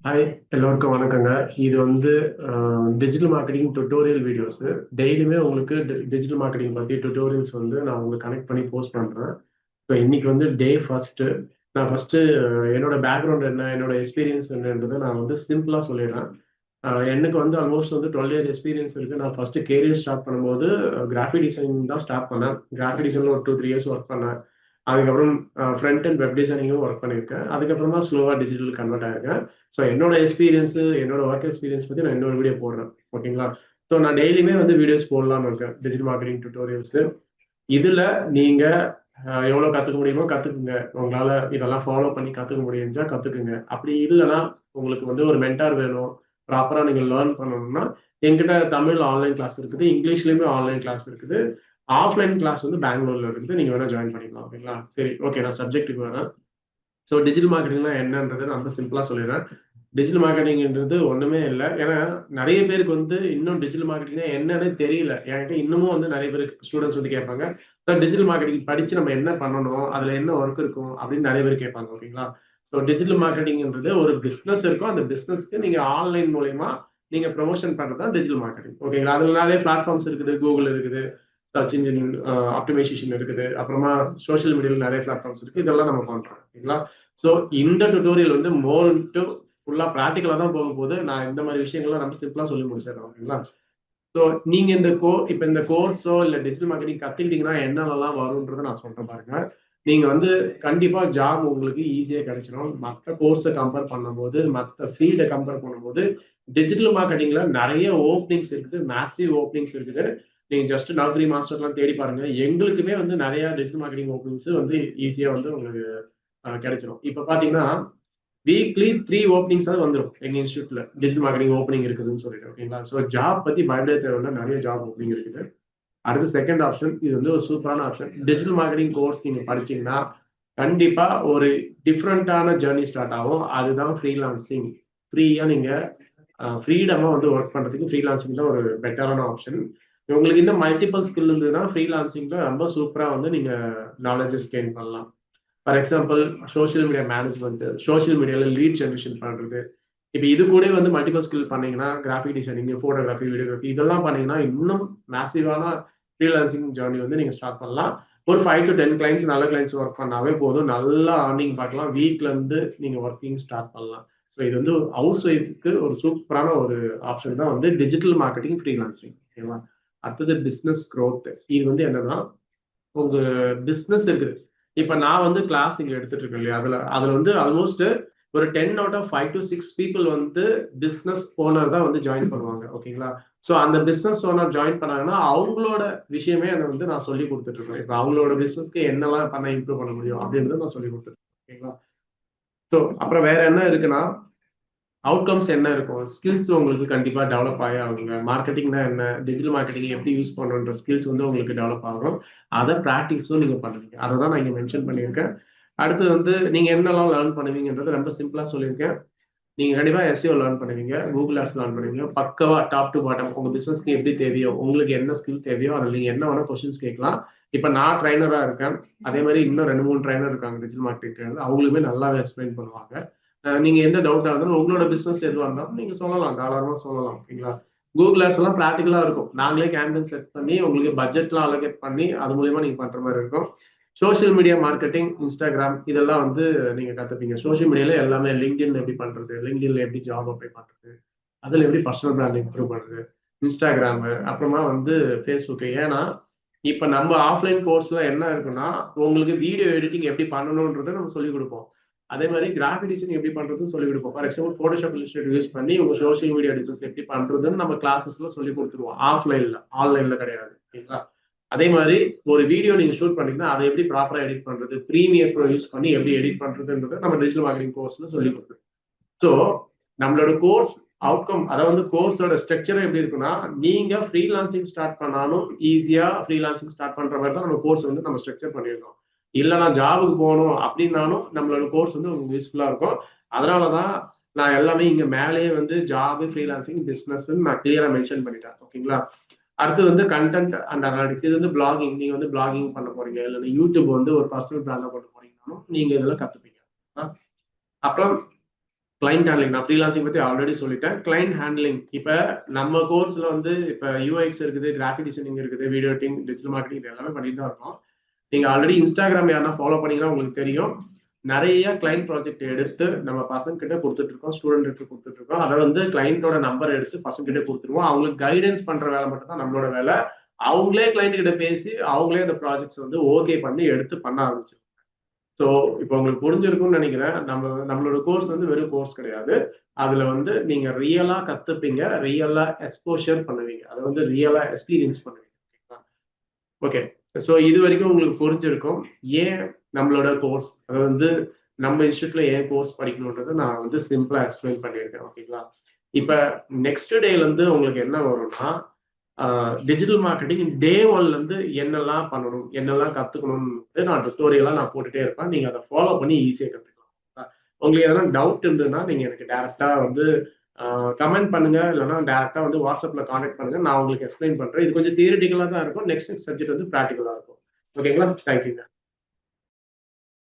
Hi, எல்லோருக்கும் வணக்கங்க. இது வந்து டிஜிட்டல் மார்க்கெட்டிங் டுட்டோரியல் வீடியோஸ். டெய்லியுமே உங்களுக்கு டிஜிட்டல் மார்க்கெட்டிங் பத்தி டுட்டோரியல்ஸ் வந்து நான் உங்களுக்கு கனெக்ட் பண்ணி போஸ்ட் பண்றேன். ஸோ இன்னைக்கு வந்து டே ஃபர்ஸ்ட். நான் ஃபர்ஸ்ட் என்னோட பேக்ரவுண்ட் என்ன, என்னோட எக்ஸ்பீரியன்ஸ் என்னன்றதை நான் வந்து சிம்பிளா சொல்லிடுறேன். எனக்கு வந்து ஆல்மோஸ்ட் வந்து 12 இயர் எக்ஸ்பீரியன்ஸ் இருக்கு. நான் ஃபர்ஸ்ட் கேரியர் ஸ்டார்ட் பண்ணும்போது கிராஃபிக் டிசைனிங் தான் ஸ்டார்ட் பண்ணேன். கிராஃபிக் டிசைனில் ஒரு 2-3 இயர்ஸ் ஒர்க் பண்ணேன். அதுக்கப்புறம் ஃப்ரண்ட் அண்ட் வெப் டிசைனிங்கும் ஒர்க் பண்ணியிருக்கேன். அதுக்கப்புறம் தான் ஸ்லோவாக டிஜிட்டல் கன்வெர்ட் ஆயிருக்கேன். ஸோ என்னோட எக்ஸ்பீரியன்ஸ், என்னோட ஒர்க் எக்ஸ்பீரியன்ஸ் பற்றி நான் இன்னொரு வீடியோ போடுறேன். ஓகேங்களா? ஸோ நான் டெய்லியுமே வந்து வீடியோஸ் போடலாம்னு இருக்கேன், டிஜிட்டல் மார்க்கெட்டிங் டுட்டோரியல்ஸ். இதுல நீங்க எவ்வளவு கத்துக்க முடியுமோ கத்துக்குங்க. உங்களால இதெல்லாம் ஃபாலோ பண்ணி கத்துக்க முடிஞ்சா கத்துக்குங்க. அப்படி இல்லைன்னா உங்களுக்கு வந்து ஒரு மென்டார் வேணும், ப்ராப்பரா நீங்க லேர்ன் பண்ணணும்னா என்கிட்ட தமிழ் ஆன்லைன் கிளாஸ் இருக்குது, இங்கிலீஷ்லயுமே ஆன்லைன் கிளாஸ் இருக்குது, ஆஃப்லைன் கிளாஸ் வந்து பெங்களூர்ல இருக்குது. நீங்க வேணா ஜாயின் பண்ணிக்கலாம். ஓகேங்களா? சரி, ஓகே, நான் சப்ஜெக்ட்டுக்கு வரேன். ஸோ டிஜிட்டல் மார்க்கெட்டிங்னா என்னன்றது நான் ரொம்ப சிம்பிளா சொல்லிடுறேன். டிஜிட்டல் மார்க்கெட்டிங்ன்றது ஒண்ணுமே இல்லை. ஏன்னா நிறைய பேருக்கு வந்து இன்னும் டிஜிட்டல் மார்க்கெட்டிங்னா என்னன்னே தெரியல. என்கிட்ட இன்னமும் வந்து நிறைய பேர் ஸ்டூடெண்ட்ஸ் வந்து கேட்பாங்க, சார் டிஜிட்டல் மார்க்கெட்டிங் படிச்சு நம்ம என்ன பண்ணணும், அதுல என்ன ஒர்க் இருக்கும் அப்படின்னு நிறைய பேர் கேட்பாங்க. ஓகேங்களா? ஸோ டிஜிட்டல் மார்க்கெட்டிங்ன்றது ஒரு பிசினஸ் இருக்கும். அந்த பிசினஸ்க்கு நீங்க ஆன்லைன் மூலயமா நீங்க ப்ரொமோஷன் பண்றது தான் டிஜிட்டல் மார்க்கெட்டிங். ஓகேங்களா? அதுல நிறைய பிளாட்ஃபார்ம்ஸ் இருக்குது. கூகுள் இருக்குது, சர்ச் இன்ஜின் ஆப்டிமைசேஷன் இருக்குது, அப்புறமா சோஷியல் மீடியாவில் நிறைய பிளாட்ஃபார்ம்ஸ் இருக்கு. இதெல்லாம் நம்ம பண்றோம். ஓகேங்களா? ஸோ இந்த டுட்டோரியல் வந்து மோர் டு ஃபுல்லா ப்ராக்டிக்கலா தான் போக போகுது. நான் இந்த மாதிரி விஷயங்கள்லாம் ரொம்ப சிம்பிளா சொல்லி முடிச்சிடுறேன். ஓகேங்களா? ஸோ நீங்க இப்ப இந்த கோர்ஸோ இல்ல டிஜிட்டல் மார்க்கெட்டிங் கத்துக்கிட்டீங்கன்னா என்னென்னலாம் வரும்ன்றதை நான் சொல்றேன் பாருங்க. நீங்க வந்து கண்டிப்பா ஜாப் உங்களுக்கு ஈஸியா கிடைச்சிடும். மற்ற கோர்ஸை கம்பேர் பண்ணும்போது, மற்ற ஃபீல்டை கம்பேர் பண்ணும்போது டிஜிட்டல் மார்க்கெட்டிங்ல நிறைய ஓப்பனிங்ஸ் இருக்குது, மேசிவ் ஓப்பனிங்ஸ் இருக்குது. நீங்க ஜஸ்ட் நௌக்கரி மாஸ்டர்லாம் தேடி பாருங்க. எங்களுக்குமே வந்து நிறைய டிஜிட்டல் மார்க்கெட்டிங் ஓப்பனிங்ஸ் வந்து ஈஸியா வந்து உங்களுக்கு கிடைச்சிடும். இப்ப பாத்தீங்கன்னா வீக்லி 3 ஓப்பனிங்ஸ் வந்துடும் எங்க இன்ஸ்டியூட்ல. டிஜிட்டல் மார்க்கெட்டிங் ஓப்பனிங் இருக்குதுன்னு சொல்லிட்டு. ஓகேங்களா? ஸோ ஜாப் பத்தி பயப்படவே தேவையில்லை, நிறைய ஜாப் ஓப்பனிங் இருக்குது. அடுத்து செகண்ட் ஆப்ஷன், இது வந்து ஒரு சூப்பரான ஆப்ஷன். டிஜிட்டல் மார்க்கெட்டிங் கோர்ஸ் நீங்க படிச்சீங்கன்னா கண்டிப்பா ஒரு டிஃப்ரெண்டான ஜேர்னி ஸ்டார்ட் ஆகும். அதுதான் ஃப்ரீலான்சிங். ஃப்ரீயா நீங்க ஃப்ரீடமா வந்து ஒர்க் பண்றதுக்கு ஃப்ரீலான்சிங் தான் ஒரு பெட்டரான ஆப்ஷன். உங்களுக்கு இன்னும் மல்டிபிள் ஸ்கில் இருந்ததுன்னா ஃப்ரீலான்சிங்ல ரொம்ப சூப்பரா வந்து நீங்க நாலேஜஸ் கெயின் பண்ணலாம். For example, social media management, social மீடியால லீட் ஜெனரேஷன் பண்றது. இப்போ இது கூட வந்து மல்டிபிள் ஸ்கில் பண்ணீங்கன்னா கிராஃபிக் டிசைனிங், போட்டோகிராஃபி, வீடியோகிராஃபி இதெல்லாம் பண்ணீங்கன்னா இன்னும் மேசிவான ஃப்ரீலான்சிங் ஜேர்னி வந்து நீங்க ஸ்டார்ட் பண்ணலாம். ஒரு 5 to 10 கிளைண்ட்ஸ், நல்ல கிளைண்ட்ஸ் ஒர்க் பண்ணாவே போதும், நல்லா ஏர்னிங் பார்க்கலாம். வீட்ல இருந்து நீங்க ஒர்க்கிங் ஸ்டார்ட் பண்ணலாம். ஸோ இது வந்து ஹவுஸ் ஒய்ஃப்க்கு ஒரு சூப்பரான ஒரு ஆப்ஷன் தான் வந்து டிஜிட்டல் மார்க்கெட்டிங் ஃப்ரீலான்சிங். ஓகேவா? அடுத்தது பிசினஸ் growth. இது வந்து என்னன்னா, உங்க பிசினஸ் இருக்குது. இப்ப நான் வந்து கிளாஸ் இங்க எடுத்துட்டு இருக்கேன் இல்லையா? அதுல அதுல வந்து ஆல்மோஸ்ட் ஒரு 10 out of 5 to 6 people வந்து பிசினஸ் ஓனர் தான் வந்து ஜாயின் பண்ணுவாங்க. ஓகேங்களா? ஸோ அந்த பிசினஸ் ஓனர் ஜாயின் பண்ணாங்கன்னா அவங்களோட விஷயமே அதை வந்து நான் சொல்லி கொடுத்துட்டு இருக்கேன். இப்ப அவங்களோட பிசினஸ்க்கு என்னெல்லாம் பண்ண இம்ப்ரூவ் பண்ண முடியும் அப்படின்றத நான் சொல்லி கொடுத்துருக்கேன். ஓகேங்களா? ஸோ அப்புறம் வேற என்ன இருக்குன்னா, அவுட்கம்ஸ் என்ன இருக்கும், ஸ்கில்ஸ் உங்களுக்கு கண்டிப்பா டெவலப் ஆகி ஆகுங்க. மார்க்கெட்டிங்னா என்ன, டிஜிட்டல் மார்க்கெட்டிங் எப்படி யூஸ் பண்ணணுன்ற ஸ்கில்ஸ் வந்து உங்களுக்கு டெவலப் ஆகும். அதை ப்ராக்டிஸும் நீங்க பண்ணுவீங்க. அதை தான் நான் இங்க மென்ஷன் பண்ணியிருக்கேன். அடுத்து வந்து நீங்க என்னெல்லாம் லேர்ன் பண்ணுவீங்கன்றது ரொம்ப சிம்பிளா சொல்லியிருக்கேன். நீங்க கண்டிப்பா எஸ்இஓ லேர்ன் பண்ணுவீங்க, கூகுள் ஆட்ஸ் லேர்ன் பண்ணுவீங்க. பக்கவா டாப் டு பாட்டம் உங்க பிசினஸ்க்கு எப்படி தேவையோ, உங்களுக்கு என்ன ஸ்கில் தேவையோ அதில் நீங்க என்ன வேணா கொஸ்டின்ஸ் கேட்கலாம். இப்ப நான் ட்ரைனரா இருக்கேன். அதே மாதிரி இன்னும் 2-3 ட்ரைனர் இருக்காங்க டிஜிட்டல் மார்க்கெட்டிங் ட்ரைனர். அவங்களுமே நல்லாவே எக்ஸ்பிளைன் பண்ணுவாங்க. நீங்க எந்த டவுட்டா இருந்தாலும் உங்களோட பிசினஸ் எதுவாக இருந்தாலும் நீங்க சொல்லலாம், தாராளமா சொல்லலாம். ஓகேங்களா? கூகுள் ஆட்ஸ் எல்லாம் ப்ராக்டிகலா இருக்கும். நாங்களே கேம்பெயின் செட் பண்ணி உங்களுக்கு பட்ஜெட்லாம் அலோகேட் பண்ணி அது மூலியமா நீங்க பண்ற மாதிரி இருக்கும். சோஷியல் மீடியா மார்க்கெட்டிங், இன்ஸ்டாகிராம் இதெல்லாம் வந்து நீங்க கத்துப்பீங்க. சோஷியல் மீடியால எல்லாமே லிங்க்டின் எப்படி பண்றது, லிங்க்டின்ல எப்படி ஜாப் அப்ளை பண்றது, அதுல எப்படி பர்சனல் பிராண்ட் இம்ப்ரூவ் பண்றது, இன்ஸ்டாகிராம், அப்புறமா வந்து ஃபேஸ்புக். ஏன்னா இப்ப நம்ம ஆஃப்லைன் கோர்ஸ்ல என்ன இருக்குன்னா, உங்களுக்கு வீடியோ எடிட்டிங் எப்படி பண்ணணும்ன்றதை நம்ம சொல்லிக் கொடுப்போம். அதே மாதிரி கிராஃபிக் டிசைன் எப்படி பண்றதுன்னு சொல்லிக் கொடுப்போம். For example, Photoshop illustrator use பண்ணி உங்க சோஷியல் மீடியா டிசைன்ஸ் எப்படி பண்றதுன்னு நம்ம கிளாஸஸ்ல சொல்லி கொடுத்துருவோம். ஆஃப்லைன்ல, ஆன்லைன்ல கிடையாது. ஓகேங்களா? அதே மாதிரி ஒரு வீடியோ நீங்க ஷூட் பண்ணீங்கன்னா அதை எப்படி ப்ராப்பரா எடிட் பண்றது, ப்ரீமியர் ப்ரோ யூஸ் பண்ணி எப்படி எடிட் பண்றதுன்றதை நம்ம டிஜிட்டல் மார்க்கெட்டிங் கோர்ஸ்ல சொல்லி கொடுத்துருவோம். ஸோ நம்மளோட கோர்ஸ் அவுட்கம், அதாவது கோர்ஸோட ஸ்ட்ரக்சர் எப்படி இருக்குன்னா, நீங்க ஃப்ரீலான்சிங் ஸ்டார்ட் பண்ணாலும் ஈஸியா ஃப்ரீலான்சிங் ஸ்டார்ட் பண்ற மாதிரி தான் நம்ம கோர்ஸ் வந்து நம்ம ஸ்ட்ரக்சர் பண்ணியிருக்கோம். இல்ல நான் ஜாபுக்கு போகணும் அப்படின்னாலும் நம்மளோட கோர்ஸ் வந்து உங்களுக்கு யூஸ்ஃபுல்லா இருக்கும். அதனாலதான் நான் எல்லாமே இங்க மேலேயே வந்து ஜாப், ஃப்ரீலான்சிங், பிசினஸ் நான் கிளியரா மென்ஷன் பண்ணிட்டேன். ஓகேங்களா? அடுத்து வந்து கண்டென்ட் அண்ட் அனாலிட்டிக்ஸ். இது வந்து பிளாகிங். நீங்க வந்து பிளாகிங் பண்ண போறீங்க, இல்ல யூடியூப் வந்து ஒரு பர்சனல் பிராண்டா பண்ண போறீங்கன்னாலும் நீங்க இதெல்லாம் கத்துப்பீங்க. அப்புறம் கிளைண்ட் ஹேண்ட்லிங், நான் ஃப்ரீலான்சிங் பத்தி ஆல்ரெடி சொல்லிட்டேன். கிளைண்ட் ஹேண்ட்லிங், இப்ப நம்ம கோர்ஸ்ல வந்து இப்ப யூஎக்ஸ் இருக்குது, கிராஃபிக் டிசைனிங் இருக்குது, வீடியோ எடிட்டிங், டிஜிட்டல் மார்க்கெட்டிங், இது எல்லாமே பண்ணிட்டு தான் இருக்கோம். நீங்க ஆல்ரெடி இன்ஸ்டாகிராம் யாரா ஃபாலோ பண்ணீங்கன்னா உங்களுக்கு தெரியும், நிறைய கிளைண்ட் ப்ராஜெக்ட் எடுத்து நம்ம பசங்க கிட்ட கொடுத்துட்டு இருக்கோம், ஸ்டூடெண்ட் கிட்ட கொடுத்துட்டு இருக்கோம். அதை வந்து கிளைண்டோட நம்பர் எடுத்து பசங்க கிட்ட கொடுத்துருவோம். அவங்களுக்கு கைடன்ஸ் பண்ற வேலை மட்டும் தான் நம்மளோட வேலை. அவங்களே கிளைண்ட் கிட்ட பேசி அவங்களே அந்த ப்ராஜெக்ட்ஸ் வந்து ஓகே பண்ணி எடுத்து பண்ண ஆரம்பிச்சிருக்கோம். ஸோ இப்போ உங்களுக்கு புரிஞ்சிருக்கும்னு நினைக்கிறேன். நம்மளோட கோர்ஸ் வந்து வெறும் கோர்ஸ் கிடையாது. அதுல வந்து நீங்க ரியலா கத்துப்பீங்க, ரியலா எக்ஸ்போஷர் பண்ணுவீங்க, அதை வந்து ரியலா எக்ஸ்பீரியன்ஸ் பண்ணுவீங்க. ஓகே, ஸோ இது வரைக்கும் உங்களுக்கு புரிஞ்சிருக்கும் ஏன் நம்மளோட கோர்ஸ், அதை வந்து நம்ம இன்ஸ்டியூட்ல ஏன் கோர்ஸ் படிக்கணுன்றதை நான் வந்து சிம்பிளா எக்ஸ்பிளைன் பண்ணியிருக்கேன். ஓகேங்களா? இப்ப நெக்ஸ்ட் டேல இருந்து உங்களுக்கு என்ன வரும்னா, டிஜிட்டல் மார்க்கெட்டிங் டே ஒன்ல இருந்து என்னெல்லாம் பண்ணணும், என்னெல்லாம் கத்துக்கணும்னு நான் டுட்டோரியலா நான் போட்டுட்டே இருப்பேன். நீங்க அதை ஃபாலோ பண்ணி ஈஸியா கத்துக்கலாம். உங்களுக்கு எதனா டவுட் இருந்ததுன்னா நீங்க எனக்கு டைரக்டா வந்து கமெண்ட் பண்ணுங்க, இல்லைன்னா டேரக்டா வந்து வாட்ஸ்அப்ல கான்டாக்ட் பண்ணுங்க. நான் உங்களுக்கு எக்ஸ்பிளைன் பண்றேன். இது கொஞ்சம் தியரிட்டிக்கலா தான் இருக்கும். நெக்ஸ்ட் சப்ஜெக்ட் வந்து ப்ராக்டிகலா இருக்கும். ஓகேங்களா? தேங்க்யூங்க.